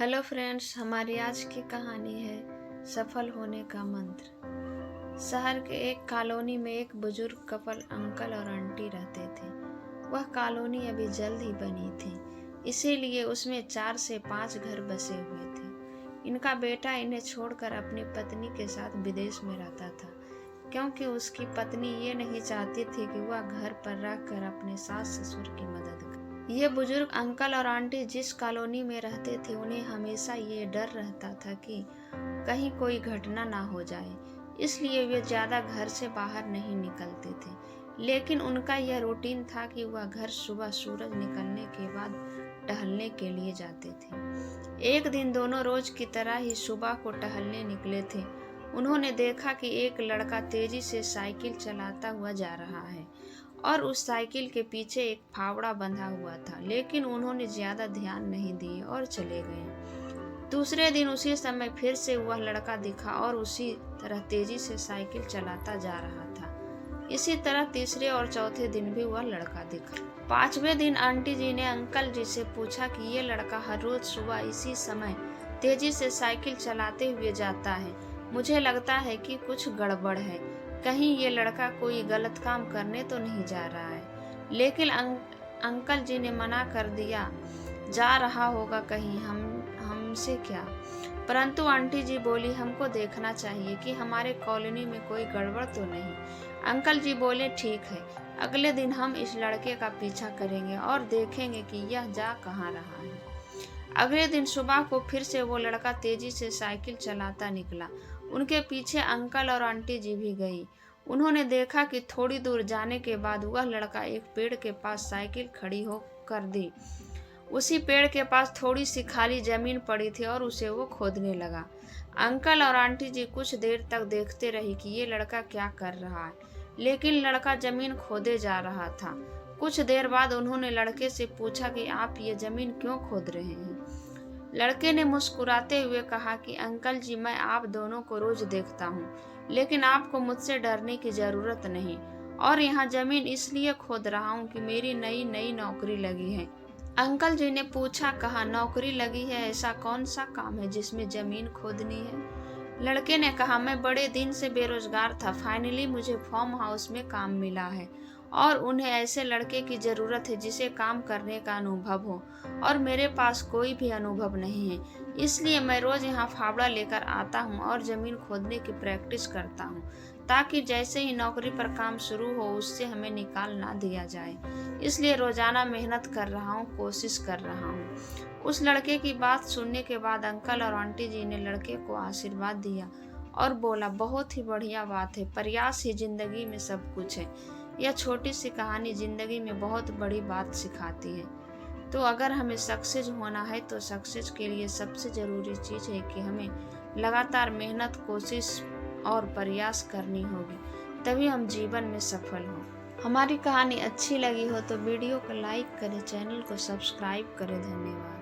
Hello friends, हमारी आज की कहानी है सफल होने का मंत्र। शहर के एक कॉलोनी में एक बुजुर्ग कपल अंकल और आंटी रहते थे। वह कॉलोनी अभी जल्द ही बनी थी, इसीलिए उसमें 4 से 5 घर बसे हुए थे। इनका बेटा इन्हें छोड़कर अपनी पत्नी के साथ विदेश में रहता था, क्योंकि उसकी पत्नी ये नहीं चाहती थी कि वह घर पर रहकर अपने सास ससुर की मदद करे। ये बुजुर्ग अंकल और आंटी जिस कॉलोनी में रहते थे, उन्हें हमेशा ये डर रहता था कि कहीं कोई घटना ना हो जाए, इसलिए वे ज़्यादा घर से बाहर नहीं निकलते थे। लेकिन उनका यह रूटीन था कि वह घर सुबह सूरज निकलने के बाद टहलने के लिए जाते थे। एक दिन दोनों रोज की तरह ही सुबह को टहलने निकले थे। उन्होंने देखा कि एक लड़का तेजी से साइकिल चलाता हुआ जा रहा है और उस साइकिल के पीछे एक फावड़ा बंधा हुआ था, लेकिन उन्होंने ज्यादा ध्यान नहीं दिए और चले गए। दूसरे दिन उसी समय फिर से वह लड़का दिखा और उसी तरह तेजी से साइकिल चलाता जा रहा था। इसी तरह तीसरे और चौथे दिन भी वह लड़का दिखा। 5वें दिन आंटी जी ने अंकल जी से पूछा कि ये लड़का हर रोज सुबह इसी समय तेजी से साइकिल चलाते हुए जाता है। मुझे लगता है कि कुछ गड़बड़ है, कहीं ये लड़का कोई गलत काम करने तो नहीं जा रहा है। लेकिन अंकल जी ने मना कर दिया, जा रहा होगा कहीं, हमसे क्या। परंतु आंटी जी बोली, हमको देखना चाहिए कि हमारे कॉलोनी में कोई गड़बड़ तो नहीं। अंकल जी बोले, ठीक है, अगले दिन हम इस लड़के का पीछा करेंगे और देखेंगे कि यह जा कहाँ रहा है। अगले दिन सुबह को फिर से वो लड़का तेजी से साइकिल चलाता निकला। उनके पीछे अंकल और आंटी जी भी गई। उन्होंने देखा कि थोड़ी दूर जाने के बाद वह लड़का एक पेड़ के पास साइकिल खड़ी हो कर दी। उसी पेड़ के पास थोड़ी सी खाली जमीन पड़ी थी और उसे वो खोदने लगा। अंकल और आंटी जी कुछ देर तक देखते रही कि ये लड़का क्या कर रहा है, लेकिन लड़का जमीन खोदे जा रहा था। कुछ देर बाद उन्होंने लड़के से पूछा कि आप ये जमीन क्यों खोद रहे हैं। लड़के ने मुस्कुराते हुए कहा कि अंकल जी, मैं आप दोनों को रोज देखता हूँ, लेकिन आपको मुझसे डरने की जरूरत नहीं, और यहाँ जमीन इसलिए खोद रहा हूँ कि मेरी नई नौकरी लगी है। अंकल जी ने पूछा, कहाँ नौकरी लगी है, ऐसा कौन सा काम है जिसमें जमीन खोदनी है। लड़के ने कहा, मैं बड़े दिन से बेरोजगार था, फाइनली मुझे फार्म हाउस में काम मिला है और उन्हें ऐसे लड़के की जरूरत है जिसे काम करने का अनुभव हो, और मेरे पास कोई भी अनुभव नहीं है, इसलिए मैं रोज यहाँ फावड़ा लेकर आता हूँ और जमीन खोदने की प्रैक्टिस करता हूँ, ताकि जैसे ही नौकरी पर काम शुरू हो उससे हमें निकाल ना दिया जाए। इसलिए रोजाना मेहनत कर रहा हूँ, कोशिश कर रहा हूँ। उस लड़के की बात सुनने के बाद अंकल और आंटी जी ने लड़के को आशीर्वाद दिया और बोला, बहुत ही बढ़िया बात है, प्रयास ही जिंदगी में सब कुछ है। यह छोटी सी कहानी जिंदगी में बहुत बड़ी बात सिखाती है। तो अगर हमें सक्सेस होना है तो सक्सेस के लिए सबसे ज़रूरी चीज़ है कि हमें लगातार मेहनत, कोशिश और प्रयास करनी होगी, तभी हम जीवन में सफल हों। हमारी कहानी अच्छी लगी हो तो वीडियो को लाइक करें, चैनल को सब्सक्राइब करें। धन्यवाद।